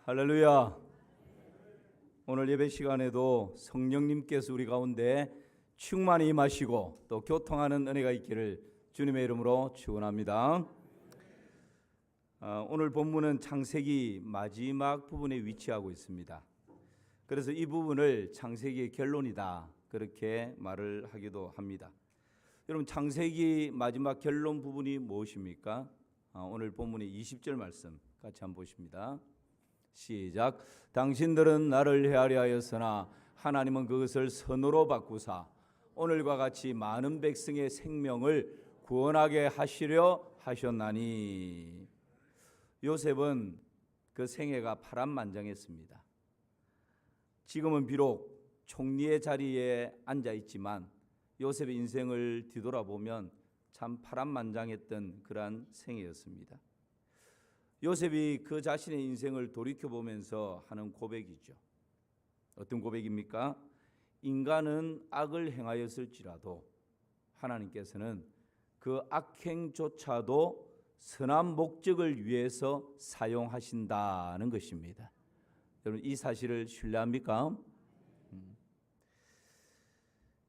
할렐루야. 오늘 예배 시간에도 성령님께서 우리 가운데 충만히 임하시고 또 교통하는 은혜가 있기를 주님의 이름으로 축원합니다. 오늘 본문은 창세기 마지막 부분에 위치하고 있습니다. 그래서 이 부분을 창세기의 결론이다 그렇게 말을 하기도 합니다. 여러분, 창세기 마지막 결론 부분이 무엇입니까? 오늘 본문의 20절 말씀 같이 한번 보십니다. 시작. 당신들은 나를 헤아려 하였으나 하나님은 그것을 선으로 바꾸사 오늘과 같이 많은 백성의 생명을 구원하게 하시려 하셨나니. 요셉은 그 생애가 파란만장했습니다. 지금은 비록 총리의 자리에 앉아 있지만 요셉의 인생을 뒤돌아보면 참 파란만장했던 그러한 생애였습니다. 요셉이 그 자신의 인생을 돌이켜보면서 하는 고백이죠. 어떤 고백입니까? 인간은 악을 행하였을지라도 하나님께서는 그 악행조차도 선한 목적을 위해서 사용하신다는 것입니다. 여러분, 이 사실을 신뢰합니까?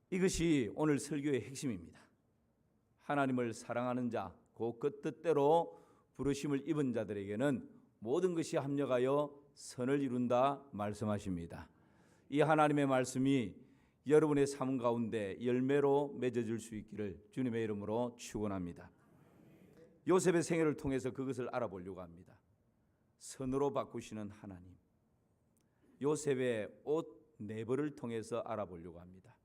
이것이 오늘 설교의 핵심입니다. 하나님을 사랑하는 자, 그 뜻대로 부르심을 입은 자들에게는 모든 것이 합력하여 선을 이룬다 말씀하십니다. 이 하나님의 말씀이 여러분의 삶 가운데 열매로 맺어질 수 있기를 주님의 이름으로 축원합니다. 요셉의 생애를 통해서 그것을 알아보려고 합니다. 선으로 바꾸시는 하나님, 요셉의 옷 네 벌을 통해서 알아보려고 합니다.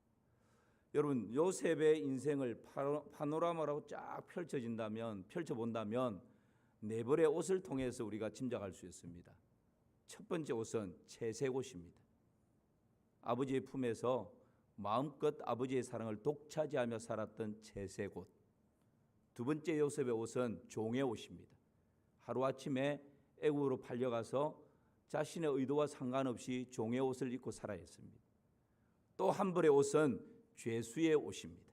여러분, 요셉의 인생을 파노라마로 쫙 펼쳐본다면 네 벌의 옷을 통해서 우리가 짐작할 수 있습니다. 첫 번째 옷은 채색 옷입니다. 아버지의 품에서 마음껏 아버지의 사랑을 독차지하며 살았던 채색 옷. 두 번째 요셉의 옷은 종의 옷입니다. 하루아침에 애국으로 팔려가서 자신의 의도와 상관없이 종의 옷을 입고 살아야 했습니다. 또 한 벌의 옷은 죄수의 옷입니다.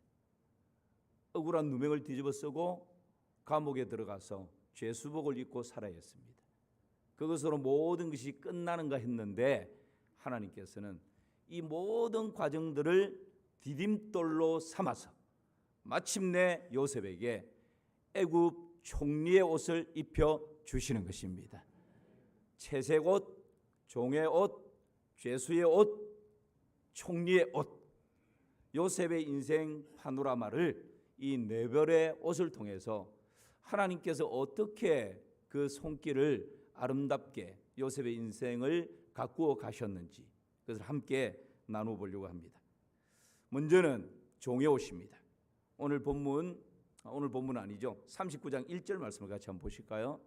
억울한 누명을 뒤집어 쓰고 감옥에 들어가서 죄수복을 입고 살아야 했습니다. 그것으로 모든 것이 끝나는가 했는데 하나님께서는 이 모든 과정들을 디딤돌로 삼아서 마침내 요셉에게 애굽 총리의 옷을 입혀 주시는 것입니다. 채색 옷, 종의 옷, 죄수의 옷, 총리의 옷. 요셉의 인생 파노라마를 이 네 벌의 옷을 통해서 하나님께서 어떻게 그 손길을 아름답게 요셉의 인생을 가꾸어 가셨는지 그것을 함께 나누어 보려고 합니다. 먼저는 종의 옷입니다. 오늘 본문은 아니죠. 39장 1절 말씀을 같이 한번 보실까요?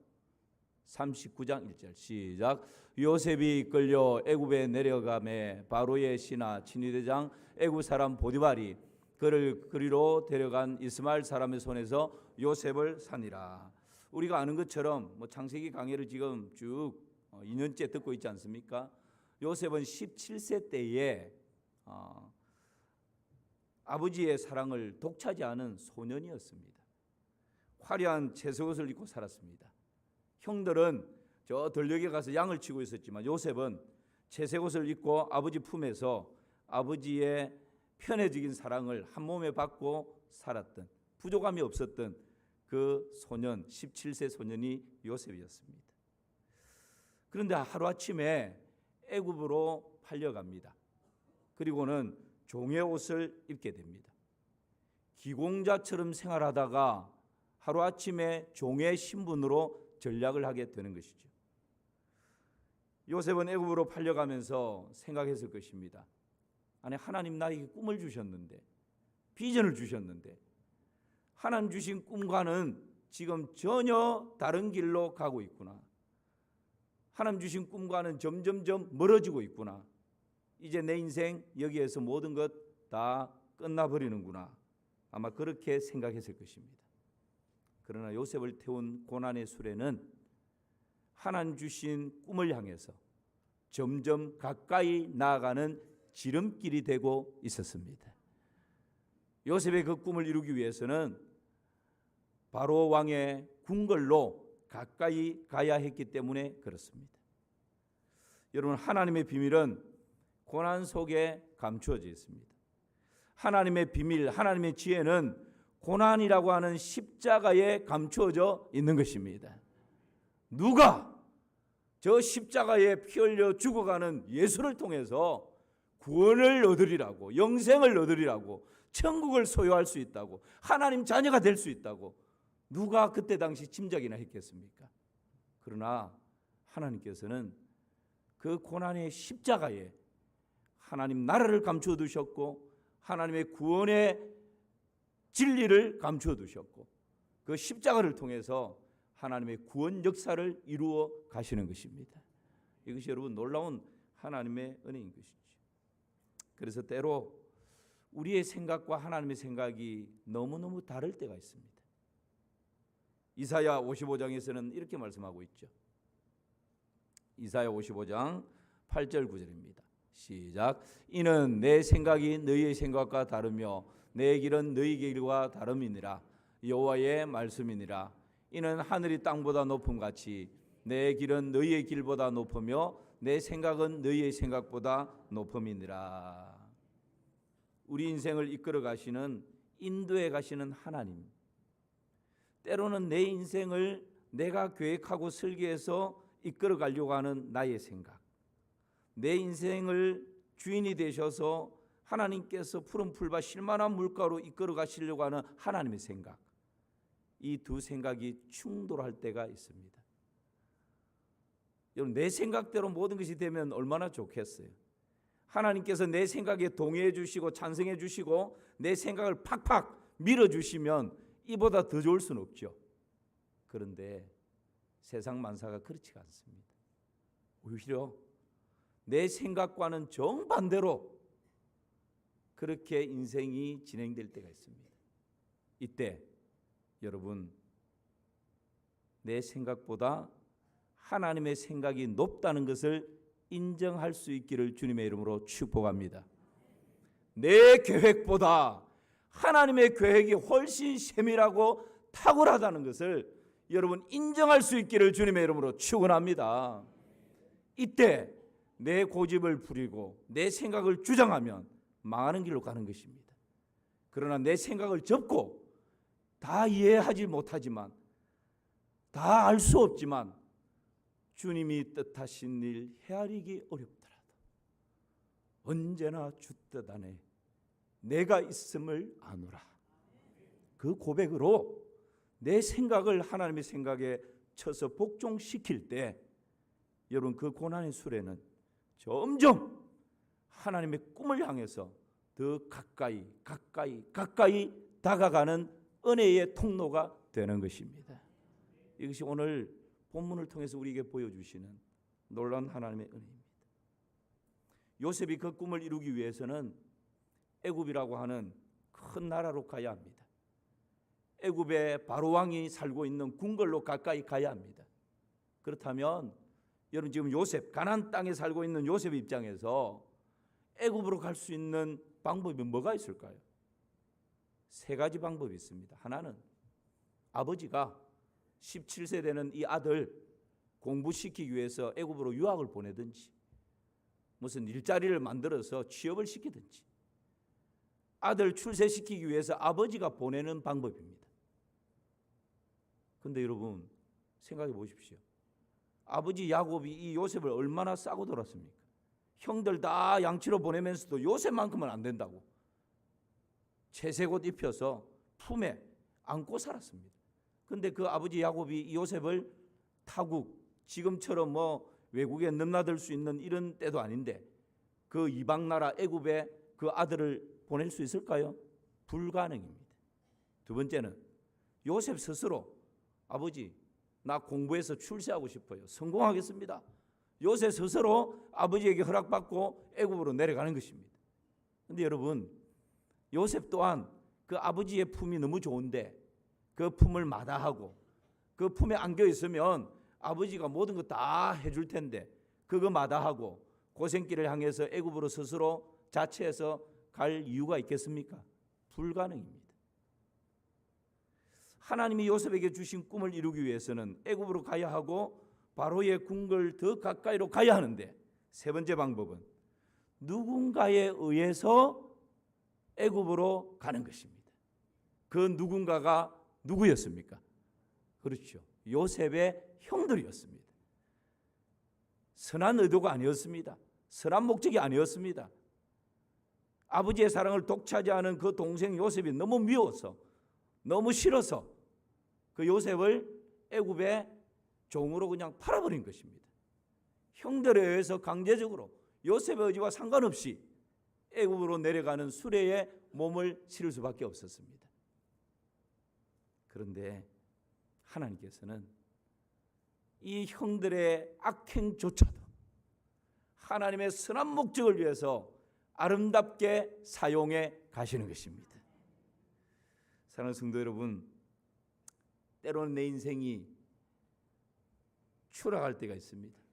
39장 1절 시작. 요셉이 이끌려 애굽에 내려가매 바로의 신하 친위대장 애굽 사람 보디발이 그를 그리로 데려간 이스마엘 사람의 손에서 요셉을 사니라. 우리가 아는 것처럼 창세기 강해를 지금 쭉 2년째 듣고 있지 않습니까? 요셉은 17세 때에 아버지의 사랑을 독차지하는 소년이었습니다. 화려한 채색옷을 입고 살았습니다. 형들은 저 들녘에 가서 양을 치고 있었지만 요셉은 채색옷을 입고 아버지 품에서 아버지의 편해지긴 사랑을 한 몸에 받고 살았던, 부족함이 없었던 그 소년, 17세 소년이 요셉이었습니다. 그런데 하루아침에 애굽으로 팔려갑니다. 그리고는 종의 옷을 입게 됩니다. 기공자처럼 생활하다가 하루아침에 종의 신분으로 전락을 하게 되는 것이죠. 요셉은 애굽으로 팔려가면서 생각했을 것입니다. 아니, 하나님 나에게 꿈을 주셨는데, 비전을 주셨는데 하나님 주신 꿈과는 지금 전혀 다른 길로 가고 있구나. 하나님 주신 꿈과는 점점점 멀어지고 있구나. 이제 내 인생 여기에서 모든 것 다 끝나버리는구나. 아마 그렇게 생각했을 것입니다. 그러나 요셉을 태운 고난의 수레는 하나님 주신 꿈을 향해서 점점 가까이 나아가는 지름길이 되고 있었습니다. 요셉의 그 꿈을 이루기 위해서는 바로 왕의 궁궐로 가까이 가야 했기 때문에 그렇습니다. 여러분, 하나님의 비밀은 고난 속에 감추어져 있습니다. 하나님의 비밀, 하나님의 지혜는 고난이라고 하는 십자가에 감추어져 있는 것입니다. 누가 저 십자가에 피 흘려 죽어가는 예수를 통해서 구원을 얻으리라고, 영생을 얻으리라고, 천국을 소유할 수 있다고, 하나님 자녀가 될 수 있다고 누가 그때 당시 짐작이나 했겠습니까? 그러나 하나님께서는 그 고난의 십자가에 하나님 나라를 감추어 두셨고 하나님의 구원의 진리를 감추어 두셨고 그 십자가를 통해서 하나님의 구원 역사를 이루어 가시는 것입니다. 이것이 여러분 놀라운 하나님의 은혜인 것이죠. 그래서 때로 우리의 생각과 하나님의 생각이 너무너무 다를 때가 있습니다. 이사야 55장에서는 이렇게 말씀하고 있죠. 이사야 55장 8절 9절입니다. 시작. 이는 내 생각이 너희의 생각과 다르며 내 길은 너희 길과 다름이니라. 여호와의 말씀이니라. 이는 하늘이 땅보다 높음 같이 내 길은 너희의 길보다 높으며 내 생각은 너희의 생각보다 높음이니라. 우리 인생을 이끌어 가시는, 인도해 가시는 하나님, 때로는 내 인생을 내가 계획하고 설계해서 이끌어 가려고 하는 나의 생각, 내 인생을 주인이 되셔서 하나님께서 푸른 풀과 실만한 물가로 이끌어 가시려고 하는 하나님의 생각, 이 두 생각이 충돌할 때가 있습니다. 여러분, 내 생각대로 모든 것이 되면 얼마나 좋겠어요. 하나님께서 내 생각에 동의해 주시고 찬성해 주시고 내 생각을 팍팍 밀어주시면 이보다 더 좋을 수는 없죠. 그런데 세상 만사가 그렇지가 않습니다. 오히려 내 생각과는 정반대로 그렇게 인생이 진행될 때가 있습니다. 이때 여러분, 내 생각보다 하나님의 생각이 높다는 것을 인정할 수 있기를 주님의 이름으로 축복합니다. 내 계획보다 하나님의 계획이 훨씬 세밀하고 탁월하다는 것을 여러분 인정할 수 있기를 주님의 이름으로 축원합니다. 이때 내 고집을 부리고 내 생각을 주장하면 망하는 길로 가는 것입니다. 그러나 내 생각을 접고 다 이해하지 못하지만 다 알 수 없지만 주님이 뜻하신 일 헤아리기 어렵더라도 언제나 주 뜻 안에 내가 있음을 아노라. 그 고백으로 내 생각을 하나님의 생각에 쳐서 복종시킬 때 여러분 그 고난의 수레는 점점 하나님의 꿈을 향해서 더 가까이 다가가는 은혜의 통로가 되는 것입니다. 이것이 오늘 본문을 통해서 우리에게 보여주시는 놀라운 하나님의 은혜입니다. 요셉이 그 꿈을 이루기 위해서는 애굽이라고 하는 큰 나라로 가야 합니다. 애굽에 바로 왕이 살고 있는 궁궐로 가까이 가야 합니다. 그렇다면 여러분 지금 요셉, 가나안 땅에 살고 있는 요셉 입장에서 애굽으로 갈 수 있는 방법이 뭐가 있을까요? 세 가지 방법이 있습니다. 하나는 아버지가 17세 되는 이 아들 공부시키기 위해서 애굽으로 유학을 보내든지 무슨 일자리를 만들어서 취업을 시키든지 아들 출세시키기 위해서 아버지가 보내는 방법입니다. 그런데 여러분 생각해 보십시오. 아버지 야곱이 이 요셉을 얼마나 싸고 돌았습니까? 형들 다 양치로 보내면서도 요셉만큼은 안 된다고 채색옷 입혀서 품에 안고 살았습니다. 그런데 그 아버지 야곱이 이 요셉을 타국, 지금처럼 뭐 외국에 넘나들 수 있는 이런 때도 아닌데 그 이방 나라 애굽에 그 아들을 보낼 수 있을까요? 불가능입니다. 두 번째는 요셉 스스로 아버지 나 공부해서 출세하고 싶어요. 성공하겠습니다. 요셉 스스로 아버지에게 허락받고 애굽으로 내려가는 것입니다. 그런데 여러분 요셉 또한 그 아버지의 품이 너무 좋은데 그 품을 마다하고 그 품에 안겨 있으면 아버지가 모든 거 다 해줄 텐데 그거 마다하고 고생길을 향해서 애굽으로 스스로 자체해서 갈 이유가 있겠습니까? 불가능입니다. 하나님이 요셉에게 주신 꿈을 이루기 위해서는 애굽으로 가야 하고 바로의 궁궐 더 가까이로 가야 하는데 세 번째 방법은 누군가에 의해서 애굽으로 가는 것입니다. 그 누군가가 누구였습니까? 그렇죠. 요셉의 형들이었습니다. 선한 의도가 아니었습니다. 선한 목적이 아니었습니다. 아버지의 사랑을 독차지하는 그 동생 요셉이 너무 미워서, 너무 싫어서 그 요셉을 애굽의 종으로 그냥 팔아버린 것입니다. 형들에 의해서 강제적으로 요셉의 의지와 상관없이 애굽으로 내려가는 수레에 몸을 실을 수밖에 없었습니다. 그런데 하나님께서는 이 형들의 악행조차도 하나님의 선한 목적을 위해서 아름답게 사용해 가시는 것입니다. 사랑하는 성도 여러분, 때로는 내 인생이 추락할 때가 있습니다.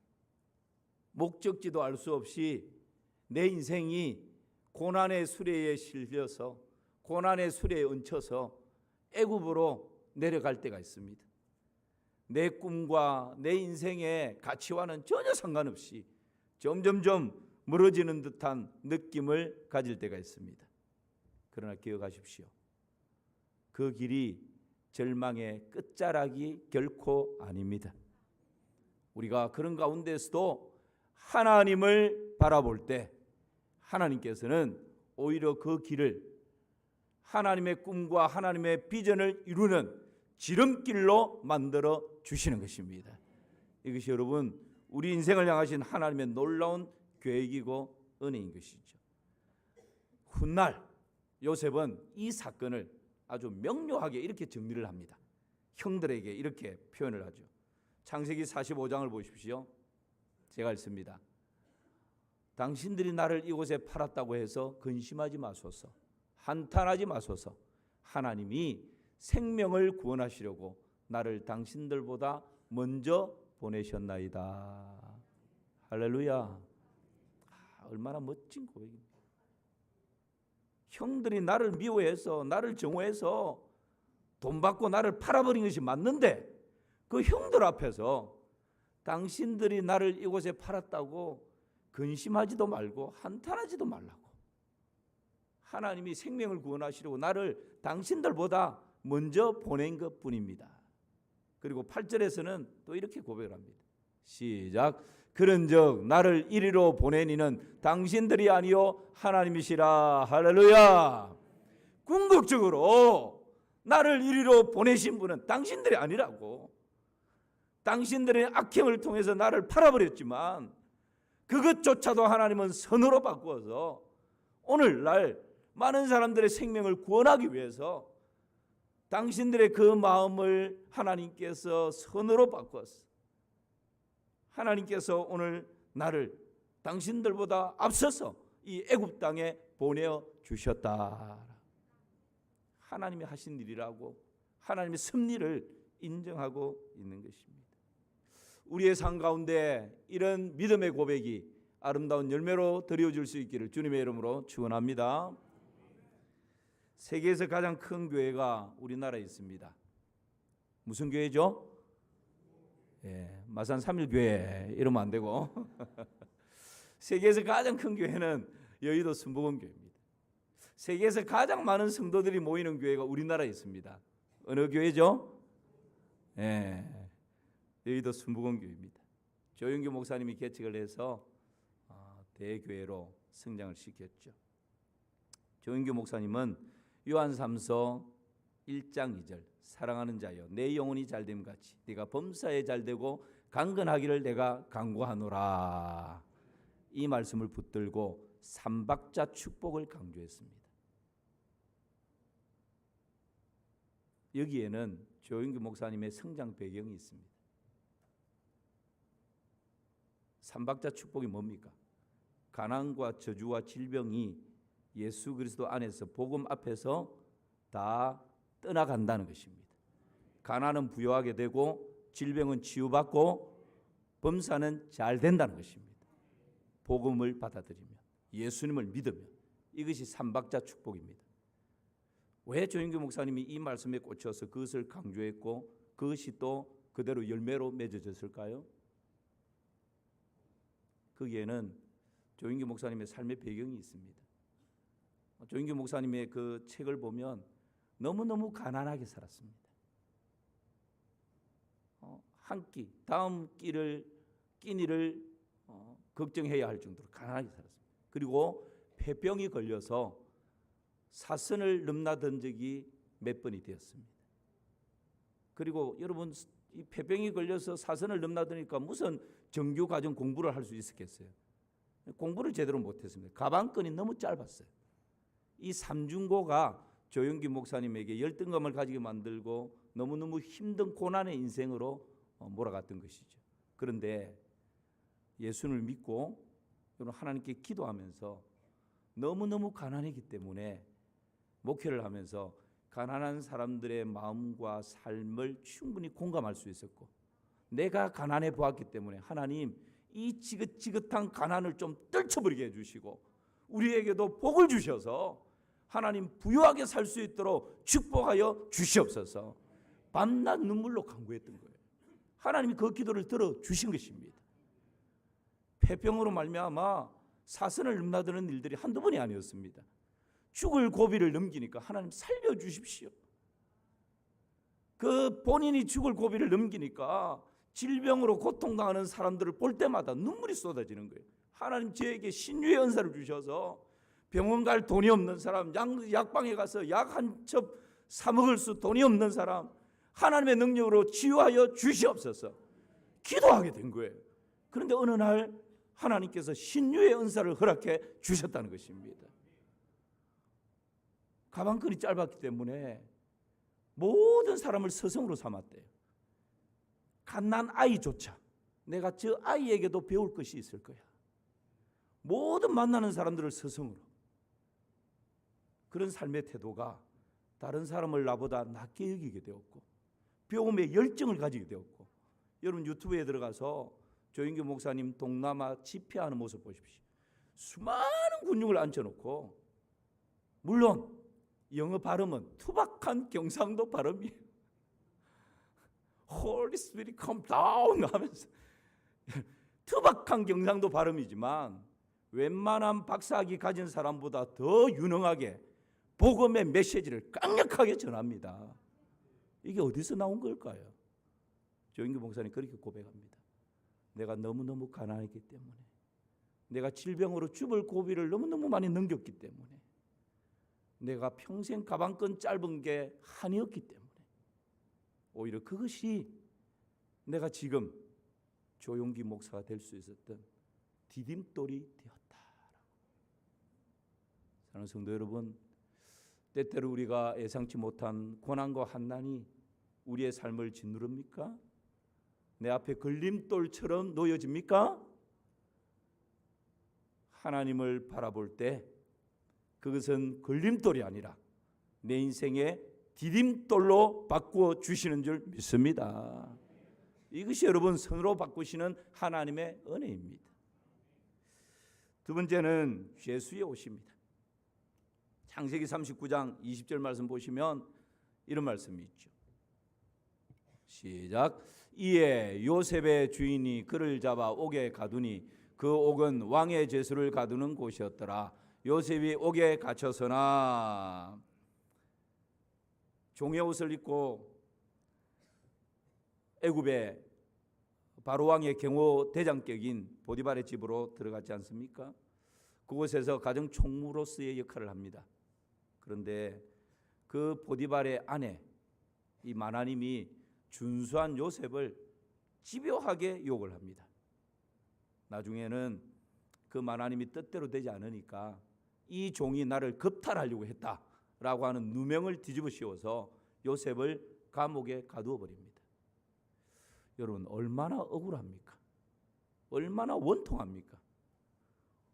목적지도 알 수 없이 내 인생이 고난의 수레에 실려서, 고난의 수레에 얹혀서 애굽으로 내려갈 때가 있습니다. 내 꿈과 내 인생의 가치와는 전혀 상관없이 점점점 멀어지는 듯한 느낌을 가질 때가 있습니다. 그러나 기억하십시오. 그 길이 절망의 끝자락이 결코 아닙니다. 우리가 그런 가운데서도 하나님을 바라볼 때 하나님께서는 오히려 그 길을 하나님의 꿈과 하나님의 비전을 이루는 지름길로 만들어 주시는 것입니다. 이것이 여러분 우리 인생을 향하신 하나님의 놀라운 계획이고 은혜인 것이죠. 훗날 요셉은 이 사건을 아주 명료하게 이렇게 정리를 합니다. 형들에게 이렇게 표현을 하죠. 창세기 45장을 보십시오. 제가 읽습니다. 당신들이 나를 이곳에 팔았다고 해서 근심하지 마소서, 한탄하지 마소서. 하나님이 생명을 구원하시려고 나를 당신들보다 먼저 보내셨나이다. 할렐루야. 얼마나 멋진 고백입니다. 형들이 나를 미워해서, 나를 정오해서 돈 받고 나를 팔아버린 것이 맞는데 그 형들 앞에서 당신들이 나를 이곳에 팔았다고 근심하지도 말고 한탄하지도 말라고. 하나님이 생명을 구원하시려고 나를 당신들보다 먼저 보낸 것뿐입니다. 그리고 8절에서는 또 이렇게 고백을 합니다. 시작. 그런즉 나를 이리로 보내니는 당신들이 아니요 하나님이시라. 할렐루야. 궁극적으로 나를 이리로 보내신 분은 당신들이 아니라고. 당신들의 악행을 통해서 나를 팔아버렸지만 그것조차도 하나님은 선으로 바꾸어서 오늘날 많은 사람들의 생명을 구원하기 위해서 당신들의 그 마음을 하나님께서 선으로 바꾸었어. 하나님께서 오늘 나를 당신들보다 앞서서 이 애굽 땅에 보내어 주셨다. 하나님이 하신 일이라고 하나님의 섭리를 인정하고 있는 것입니다. 우리의 삶 가운데 이런 믿음의 고백이 아름다운 열매로 드려질 수 있기를 주님의 이름으로 축원합니다. 세계에서 가장 큰 교회가 우리나라에 있습니다. 무슨 교회죠? 마산 3일교회 이러면 안 되고 세계에서 가장 큰 교회는 여의도 순복음교회입니다. 세계에서 가장 많은 성도들이 모이는 교회가 우리나라에 있습니다. 어느 교회죠? 여의도 순복음교회입니다. 조영규 목사님이 개척을 해서 대교회로 성장을 시켰죠. 조영규 목사님은 요한 3서 1장 2절 사랑하는 자여 내 영혼이 잘됨 같이 네가 범사에 잘되고 강건하기를 내가 간구하노라. 이 말씀을 붙들고 삼박자 축복을 강조했습니다. 여기에는 조영규 목사님의 성장 배경이 있습니다. 삼박자 축복이 뭡니까? 가난과 저주와 질병이 예수 그리스도 안에서 복음 앞에서 다 떠나간다는 것입니다. 가난은 부유하게 되고 질병은 치유받고 범사는 잘 된다는 것입니다. 복음을 받아들이면, 예수님을 믿으면. 이것이 삼박자 축복입니다. 왜 조영규 목사님이 이 말씀에 꽂혀서 그것을 강조했고 그것이 또 그대로 열매로 맺어졌을까요? 거기에는 조인규 목사님의 삶의 배경이 있습니다. 조인규 목사님의 그 책을 보면 너무너무 가난하게 살았습니다. 한 끼, 다음 끼니를 걱정해야 할 정도로 가난하게 살았습니다. 그리고 폐병이 걸려서 사선을 넘나든 적이 몇 번이 되었습니다. 그리고 여러분, 이 폐병이 걸려서 사선을 넘나드니까 무슨 정규 과정 공부를 할 수 있었겠어요? 공부를 제대로 못했습니다. 가방끈이 너무 짧았어요. 이 삼중고가 조영기 목사님에게 열등감을 가지게 만들고 너무너무 힘든 고난의 인생으로 몰아갔던 것이죠. 그런데 예수를 믿고 하나님께 기도하면서 너무너무 가난했기 때문에 목회를 하면서 가난한 사람들의 마음과 삶을 충분히 공감할 수 있었고, 내가 가난해 보았기 때문에 하나님, 이 지긋지긋한 가난을 좀 떨쳐버리게 해주시고 우리에게도 복을 주셔서 하나님 부유하게 살 수 있도록 축복하여 주시옵소서. 밤낮 눈물로 간구했던 거예요. 하나님이 그 기도를 들어주신 것입니다. 폐병으로 말미암아 사선을 넘나드는 일들이 한두 번이 아니었습니다. 죽을 고비를 넘기니까 하나님 살려주십시오. 그 본인이 죽을 고비를 넘기니까 질병으로 고통당하는 사람들을 볼 때마다 눈물이 쏟아지는 거예요. 하나님 저에게 신유의 은사를 주셔서 병원 갈 돈이 없는 사람, 약방에 가서 약 한 첩 사 먹을 수 돈이 없는 사람, 하나님의 능력으로 치유하여 주시옵소서 기도하게 된 거예요. 그런데 어느 날 하나님께서 신유의 은사를 허락해 주셨다는 것입니다. 가방끈이 짧았기 때문에 모든 사람을 스승으로 삼았대요. 갓난 아이조차 내가 저 아이에게도 배울 것이 있을 거야. 모든 만나는 사람들을 스승으로. 그런 삶의 태도가 다른 사람을 나보다 낮게 여기게 되었고 배움에 열정을 가지게 되었고, 여러분 유튜브에 들어가서 조인규 목사님 동남아 집회하는 모습 보십시오. 수많은 근육을 앉혀놓고, 물론 영어 발음은 투박한 경상도 발음이에요. Holy Spirit come down 하면서 투박한 경상도 발음이지만 웬만한 박사학위 가진 사람보다 더 유능하게 복음의 메시지를 강력하게 전합니다. 이게 어디서 나온 걸까요? 조인규 목사님 그렇게 고백합니다. 내가 너무너무 가난했기 때문에, 내가 질병으로 죽을 고비를 너무너무 많이 넘겼기 때문에, 내가 평생 가방끈 짧은 게 한이었기 때문에 오히려 그것이 내가 지금 조용기 목사가 될 수 있었던 디딤돌이 되었다라고. 사랑하는 성도 여러분, 때때로 우리가 예상치 못한 고난과 환난이 우리의 삶을 짓누릅니까? 내 앞에 걸림돌처럼 놓여집니까? 하나님을 바라볼 때 그것은 걸림돌이 아니라 내 인생의 디딤돌로 바꾸어 주시는 줄 믿습니다. 이것이 여러분 선으로 바꾸시는 하나님의 은혜입니다. 두 번째는 예수의 옷입니다. 창세기 39장 20절 말씀 보시면 이런 말씀이 있죠. 시작. 이에 요셉의 주인이 그를 잡아 옥에 가두니 그 옥은 왕의 죄수를 가두는 곳이었더라. 요셉이 옥에 갇혀서나 종의 옷을 입고 애굽의 바로 왕의 경호 대장격인 보디발의 집으로 들어갔지 않습니까? 그곳에서 가정 총무로서의 역할을 합니다. 그런데 그 보디발의 아내 이 마나님이 준수한 요셉을 집요하게 욕을 합니다. 나중에는 그 마나님이 뜻대로 되지 않으니까 이 종이 나를 겁탈하려고 했다라고 하는 누명을 뒤집어 씌워서 요셉을 감옥에 가두어 버립니다. 여러분 얼마나 억울합니까? 얼마나 원통합니까?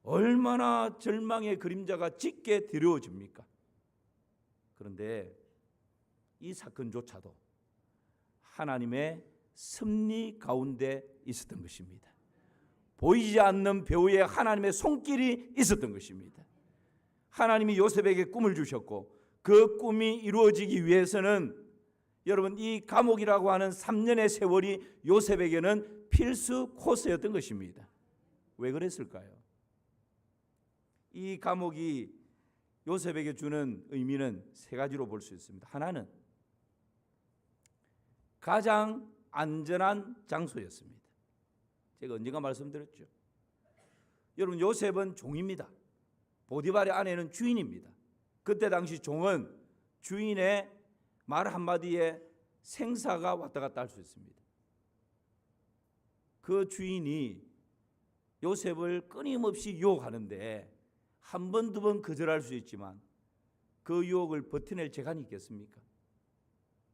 얼마나 절망의 그림자가 짙게 드리워집니까? 그런데 이 사건조차도 하나님의 섭리 가운데 있었던 것입니다. 보이지 않는 배후에 하나님의 손길이 있었던 것입니다. 하나님이 요셉에게 꿈을 주셨고 그 꿈이 이루어지기 위해서는 여러분 이 감옥이라고 하는 3년의 세월이 요셉에게는 필수 코스였던 것입니다. 왜 그랬을까요? 이 감옥이 요셉에게 주는 의미는 세 가지로 볼 수 있습니다. 하나는 가장 안전한 장소였습니다. 제가 언젠가 말씀드렸죠. 여러분, 요셉은 종입니다. 보디발의 아내는 주인입니다. 그때 당시 종은 주인의 말 한마디에 생사가 왔다 갔다 할 수 있습니다. 그 주인이 요셉을 끊임없이 유혹하는데 한 번, 두 번 거절할 수 있지만 그 유혹을 버텨낼 재간이 있겠습니까?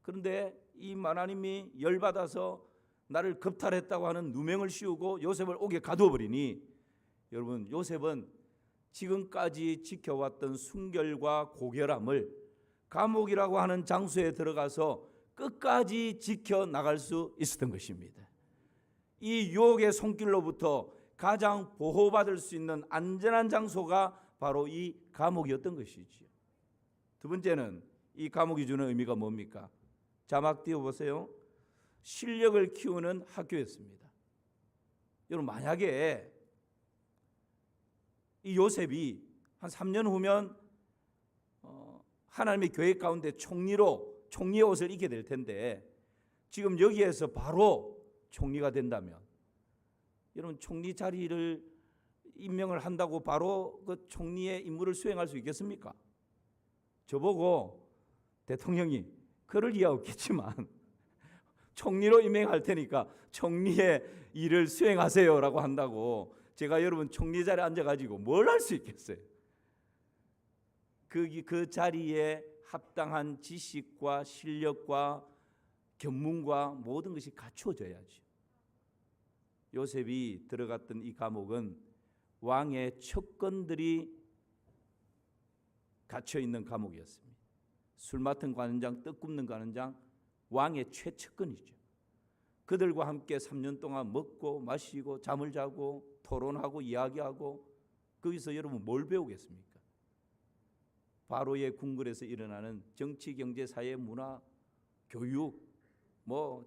그런데 이 하나님이 열받아서 나를 겁탈했다고 하는 누명을 씌우고 요셉을 옥에 가두어 버리니, 여러분, 요셉은 지금까지 지켜왔던 순결과 고결함을 감옥이라고 하는 장소에 들어가서 끝까지 지켜나갈 수 있었던 것입니다. 이 유혹의 손길로부터 가장 보호받을 수 있는 안전한 장소가 바로 이 감옥이었던 것이지요. 두 번째는 이 감옥이 주는 의미가 뭡니까? 자막 띄워보세요. 실력을 키우는 학교였습니다. 여러분, 만약에 이 요셉이 한 3년 후면 하나님의 교회 가운데 총리의 옷을 입게 될 텐데, 지금 여기에서 바로 총리가 된다면, 여러분, 총리 자리를 임명을 한다고 바로 그 총리의 임무를 수행할 수 있겠습니까? 저보고 대통령이 그럴 리가 없겠지만 총리로 임명할 테니까 총리의 일을 수행하세요라고 한다고 제가 여러분 총리 자리에 앉아가지고 뭘 할 수 있겠어요? 그 자리에 합당한 지식과 실력과 견문과 모든 것이 갖추어져야죠. 요셉이 들어갔던 이 감옥은 왕의 척건들이 갇혀 있는 감옥이었습니다. 술 맡은 관원장, 떡 굽는 관원장, 왕의 최측근이죠. 그들과 함께 3년 동안 먹고 마시고 잠을 자고 토론하고 이야기하고, 거기서 여러분 뭘 배우겠습니까? 바로의 궁궐에서 일어나는 정치, 경제, 사회, 문화, 교육,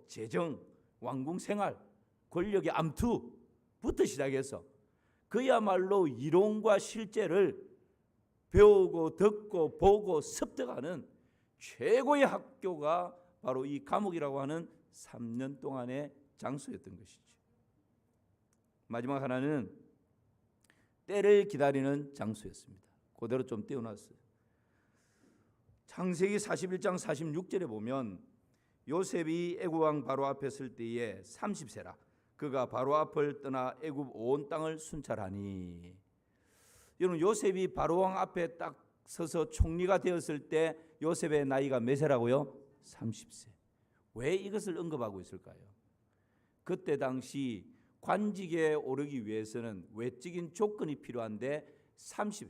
재정, 왕궁 생활, 권력의 암투부터 시작해서 그야말로 이론과 실제를 배우고 듣고 보고 습득하는 최고의 학교가 바로 이 감옥이라고 하는 3년 동안의 장소였던 것이죠. 마지막 하나는 때를 기다리는 장소였습니다. 그대로 좀 띄워놨어요. 창세기 41장 46절에 보면 요셉이 애굽 왕 바로 앞에 설 때에 30세라 그가 바로 앞을 떠나 애굽 온 땅을 순찰하니. 여러분, 요셉이 바로 왕 앞에 딱 서서 총리가 되었을 때 요셉의 나이가 몇 세라고요? 30세. 왜 이것을 언급하고 있을까요? 그때 당시 관직에 오르기 위해서는 외적인 조건이 필요한데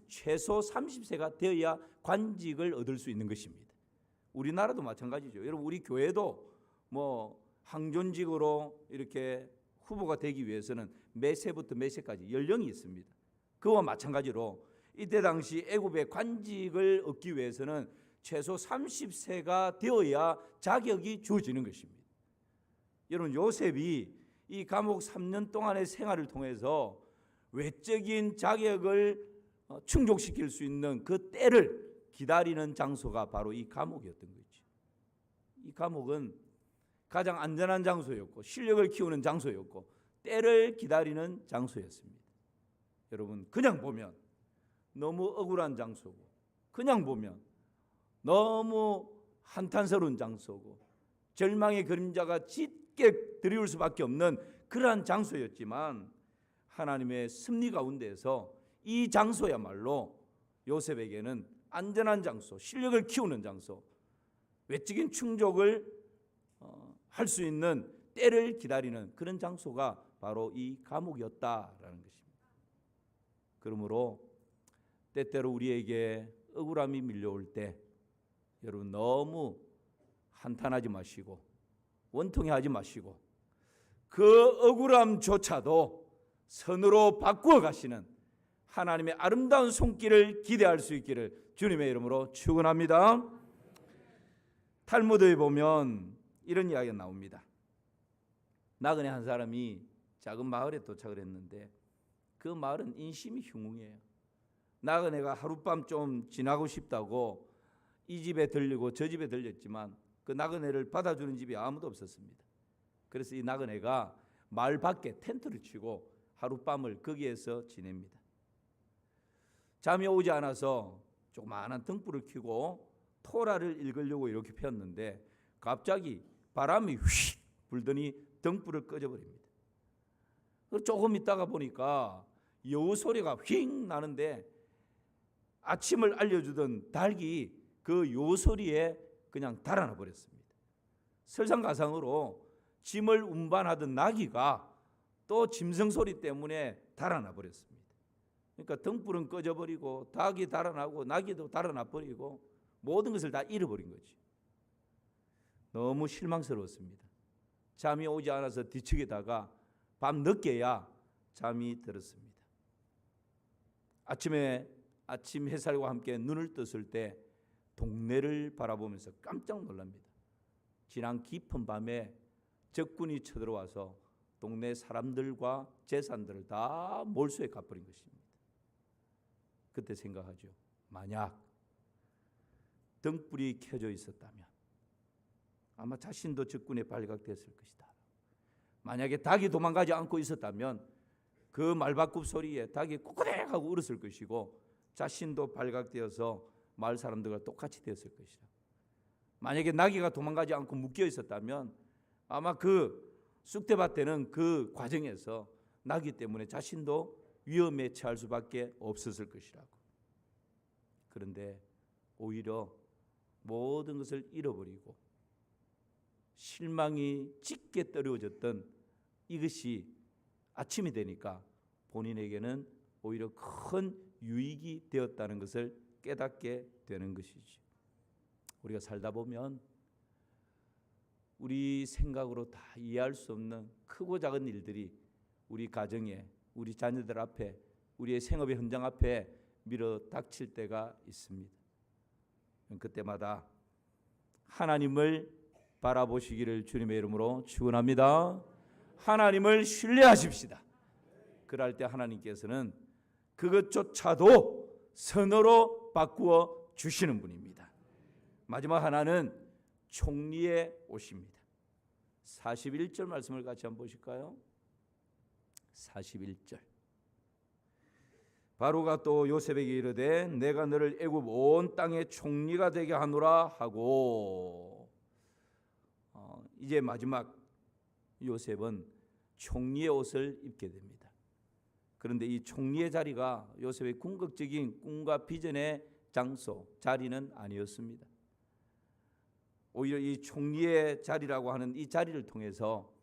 최소 30세가 되어야 관직을 얻을 수 있는 것입니다. 우리나라도 마찬가지죠. 여러분, 우리 교회도 항존직으로 이렇게 후보가 되기 위해서는 몇 세부터 몇 세까지 연령이 있습니다. 그와 마찬가지로 이때 당시 애굽의 관직을 얻기 위해서는 최소 30세가 되어야 자격이 주어지는 것입니다. 여러분, 요셉이 이 감옥 3년 동안의 생활을 통해서 외적인 자격을 충족시킬 수 있는 그 때를 기다리는 장소가 바로 이 감옥이었던 거죠. 이 감옥은 가장 안전한 장소였고 실력을 키우는 장소였고 때를 기다리는 장소였습니다. 여러분, 그냥 보면 너무 억울한 장소고, 그냥 보면 너무 한탄스러운 장소고, 절망의 그림자가 짙게 드리울 수밖에 없는 그러한 장소였지만, 하나님의 섭리 가운데에서 이 장소야말로 요셉에게는 안전한 장소, 실력을 키우는 장소, 외적인 충족을 할 수 있는 때를 기다리는 그런 장소가 바로 이 감옥이었다라는 것입니다. 그러므로 때때로 우리에게 억울함이 밀려올 때 여러분 너무 한탄하지 마시고 원통해하지 마시고 그 억울함조차도 선으로 바꾸어 가시는 하나님의 아름다운 손길을 기대할 수 있기를 주님의 이름으로 축원합니다. 탈무드에 보면 이런 이야기가 나옵니다. 나그네 한 사람이 작은 마을에 도착을 했는데 그 말은 인심이 흉흉해요. 나그네가 하룻밤 좀 지나고 싶다고 이 집에 들리고 저 집에 들렸지만 그 나그네를 받아주는 집이 아무도 없었습니다. 그래서 이 나그네가 마을 밖에 텐트를 치고 하룻밤을 거기에서 지냅니다. 잠이 오지 않아서 조그마한 등불을 켜고 토라를 읽으려고 이렇게 폈는데 갑자기 바람이 휙 불더니 등불을 꺼져버립니다. 조금 있다가 보니까 여우 소리가 휙 나는데 아침을 알려주던 닭이 그 여우 소리에 그냥 달아나 버렸습니다. 설상가상으로 짐을 운반하던 나귀가 또 짐승 소리 때문에 달아나 버렸습니다. 그러니까 등불은 꺼져버리고 닭이 달아나고 나귀도 달아나 버리고 모든 것을 다 잃어버린 거지. 너무 실망스러웠습니다. 잠이 오지 않아서 뒤척이다가 밤 늦게야 잠이 들었습니다. 아침에 아침 햇살과 함께 눈을 떴을 때 동네를 바라보면서 깜짝 놀랍니다. 지난 깊은 밤에 적군이 쳐들어와서 동네 사람들과 재산들을 다 몰수해 가버린 것입니다. 그때 생각하죠. 만약 등불이 켜져 있었다면 아마 자신도 적군에 발각됐을 것이다. 만약에 닭이 도망가지 않고 있었다면 그 말바꿈 소리에 닭이 꼬꼬댁 하고 울었을 것이고 자신도 발각되어서 마을 사람들과 똑같이 되었을 것이라. 만약에 나귀가 도망가지 않고 묶여 있었다면 아마 그 쑥대밭에는 그 과정에서 나귀 때문에 자신도 위험에 처할 수밖에 없었을 것이라고. 그런데 오히려 모든 것을 잃어버리고 실망이 짙게 떨어졌던 이것이 아침이 되니까 본인에게는 오히려 큰 유익이 되었다는 것을 깨닫게 되는 것이죠. 우리가 살다 보면 우리 생각으로 다 이해할 수 없는 크고 작은 일들이 우리 가정에, 우리 자녀들 앞에, 우리의 생업의 현장 앞에 밀어 닥칠 때가 있습니다. 그때마다 하나님을 바라보시기를 주님의 이름으로 축원합니다. 하나님을 신뢰하십시다. 그럴 때 하나님께서는 그것조차도 선으로 바꾸어 주시는 분입니다. 마지막 하나는 총리의 옷입니다. 41절 말씀을 같이 한번 보실까요? 41절. 바로가 또 요셉에게 이르되 내가 너를 애굽 온 땅의 총리가 되게 하노라 하고, 이제 마지막 요셉은 총리의 옷을 입게 됩니다. 그런데 이 총리의 자리가 요셉의 궁극적인 꿈과 비전의 장소, 자리는 아니었습니다. 오히려 이 총리의 자리라고 하는 이 자리를 통해서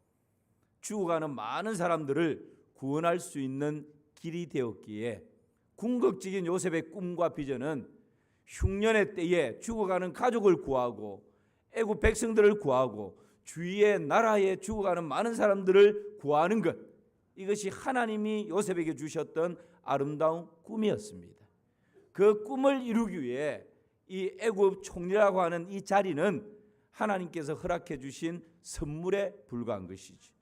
죽어가는 많은 사람들을 구원할 수 있는 길이 되었기에 궁극적인 요셉의 꿈과 비전은 흉년의 때에 죽어가는 가족을 구하고 애굽 백성들을 구하고 주위의 나라에 죽어가는 많은 사람들을 구하는 것, 이것이 하나님이 요셉에게 주셨던 아름다운 꿈이었습니다. 그 꿈을 이루기 위해 이 애굽 총리라고 하는 이 자리는 하나님께서 허락해 주신 선물에 불과한 것이지.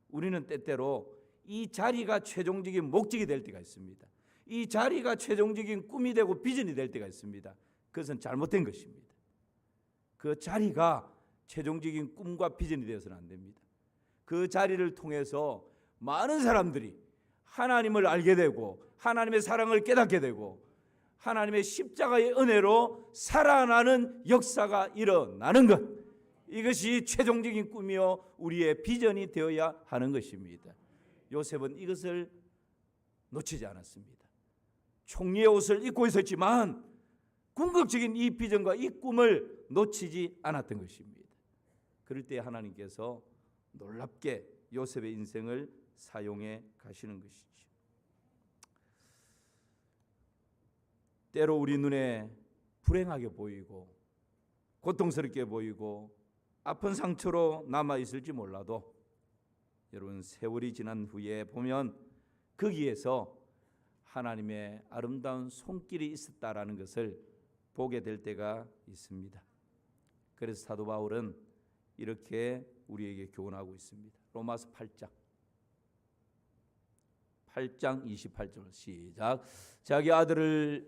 우리는 때때로 이 자리가 최종적인 목적이 될 때가 있습니다. 이 자리가 최종적인 꿈이 되고 비전이 될 때가 있습니다. 그것은 잘못된 것입니다. 그 자리가 최종적인 꿈과 비전이 되어서는 안 됩니다. 그 자리를 통해서 많은 사람들이 하나님을 알게 되고 하나님의 사랑을 깨닫게 되고 하나님의 십자가의 은혜로 살아나는 역사가 일어나는 것, 이것이 최종적인 꿈이요 우리의 비전이 되어야 하는 것입니다. 요셉은 이것을 놓치지 않았습니다. 총리의 옷을 입고 있었지만 궁극적인 이 비전과 이 꿈을 놓치지 않았던 것입니다. 그럴 때 하나님께서 놀랍게 요셉의 인생을 사용해 가시는 것이죠. 때로 우리 눈에 불행하게 보이고 고통스럽게 보이고 아픈 상처로 남아있을지 몰라도 여러분, 세월이 지난 후에 보면 거기에서 하나님의 아름다운 손길이 있었다라는 것을 보게 될 때가 있습니다. 그래서 사도 바울은 이렇게 우리에게 교훈하고 있습니다. 로마서 8장 8장 28절 시작. 자기 아들을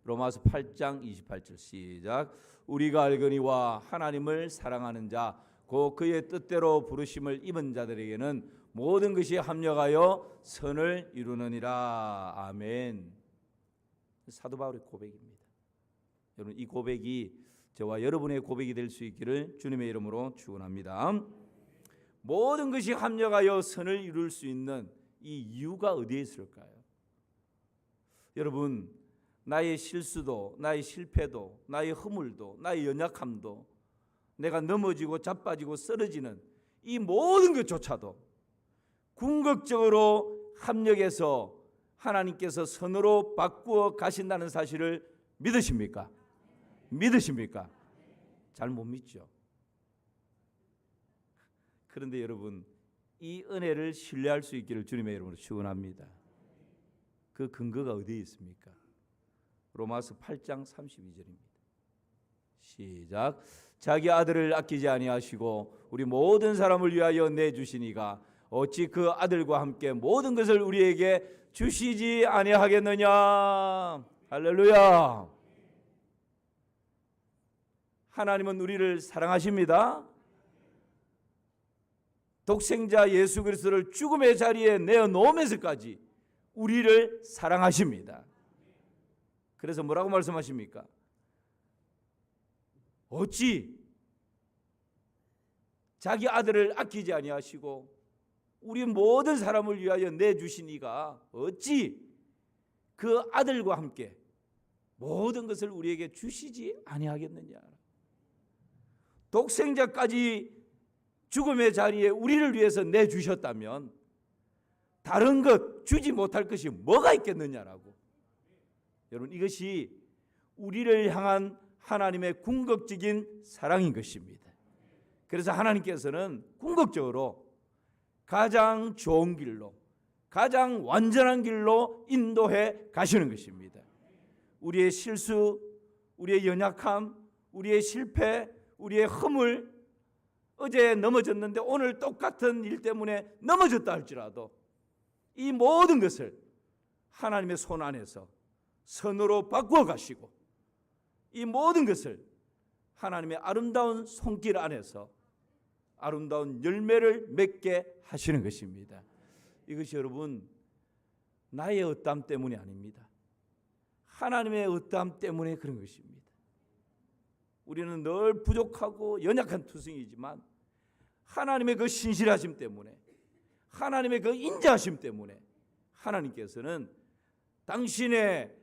로마서 8장 28절 시작. 우리가 알거니와 하나님을 사랑하는 자 곧 그의 뜻대로 부르심을 입은 자들에게는 모든 것이 합력하여 선을 이루느니라. 아멘. 사도 바울의 고백입니다. 여러분, 이 고백이 저와 여러분의 고백이 될 수 있기를 주님의 이름으로 축원합니다. 모든 것이 합력하여 선을 이룰 수 있는 이 이유가 어디에 있을까요? 여러분, 나의 실수도, 나의 실패도, 나의 허물도, 나의 연약함도, 내가 넘어지고 자빠지고 쓰러지는 이 모든 것조차도 궁극적으로 합력해서 하나님께서 선으로 바꾸어 가신다는 사실을 믿으십니까? 믿으십니까? 잘 못 믿죠. 그런데 여러분, 이 은혜를 신뢰할 수 있기를 주님의 이름으로 축원합니다. 그 근거가 어디에 있습니까? 로마서 8장 32절입니다. 시작. 자기 아들을 아끼지 아니하시고 우리 모든 사람을 위하여 내주시니가 어찌 그 아들과 함께 모든 것을 우리에게 주시지 아니하겠느냐. 할렐루야. 하나님은 우리를 사랑하십니다. 독생자 예수 그리스도를 죽음의 자리에 내어놓으면서까지 우리를 사랑하십니다. 그래서 뭐라고 말씀하십니까? 어찌 자기 아들을 아끼지 아니하시고 우리 모든 사람을 위하여 내주신 이가 어찌 그 아들과 함께 모든 것을 우리에게 주시지 아니하겠느냐. 독생자까지 죽음의 자리에 우리를 위해서 내주셨다면 다른 것 주지 못할 것이 뭐가 있겠느냐라고. 여러분, 이것이 우리를 향한 하나님의 궁극적인 사랑인 것입니다. 그래서 하나님께서는 궁극적으로 가장 좋은 길로, 가장 완전한 길로 인도해 가시는 것입니다. 우리의 실수, 우리의 연약함, 우리의 실패, 우리의 허물, 어제 넘어졌는데 오늘 똑같은 일 때문에 넘어졌다 할지라도 이 모든 것을 하나님의 손 안에서 선으로 바꾸어 가시고 이 모든 것을 하나님의 아름다운 손길 안에서 아름다운 열매를 맺게 하시는 것입니다. 이것이 여러분 나의 어떠함 때문이 아닙니다. 하나님의 어떠함 때문에 그런 것입니다. 우리는 늘 부족하고 연약한 투성이지만 하나님의 그 신실하심 때문에, 하나님의 그 인자하심 때문에 하나님께서는 당신의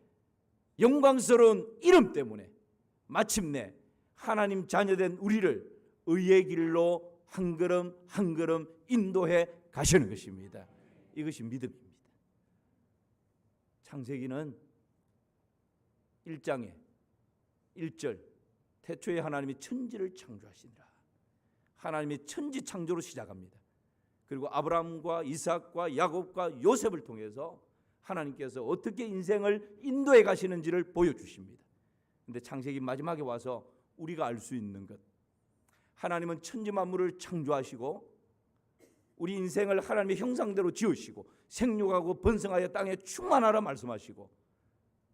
영광스러운 이름 때문에 마침내 하나님 자녀된 우리를 의의 길로 한 걸음 한 걸음 인도해 가시는 것입니다. 이것이 믿음입니다. 창세기는 1장에 1절 태초에 하나님이 천지를 창조하시니라. 하나님이 천지 창조로 시작합니다. 그리고 아브라함과 이삭과 야곱과 요셉을 통해서 하나님께서 어떻게 인생을 인도해 가시는지를 보여주십니다. 그런데 창세기 마지막에 와서 우리가 알 수 있는 것, 하나님은 천지 만물을 창조하시고 우리 인생을 하나님의 형상대로 지으시고 생육하고 번성하여 땅에 충만하라 말씀하시고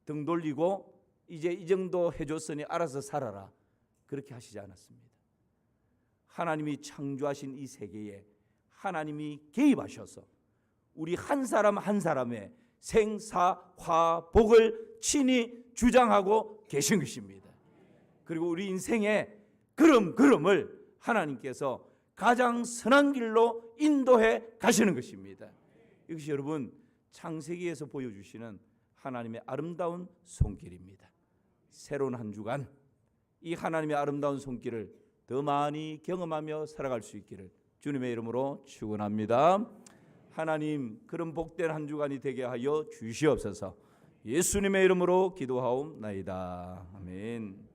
등 돌리고 이제 이 정도 해줬으니 알아서 살아라 그렇게 하시지 않았습니다. 하나님이 창조하신 이 세계에 하나님이 개입하셔서 우리 한 사람 한 사람의 생사화복을 친히 주장하고 계신 것입니다. 그리고 우리 인생의 걸음걸음을 하나님께서 가장 선한 길로 인도해 가시는 것입니다. 이것이 여러분 창세기에서 보여주시는 하나님의 아름다운 손길입니다. 새로운 한 주간 이 하나님의 아름다운 손길을 더 많이 경험하며 살아갈 수 있기를 주님의 이름으로 축원합니다. 하나님 그런 복된 한 주간이 되게 하여 주시옵소서. 예수님의 이름으로 기도하옵나이다. 아멘.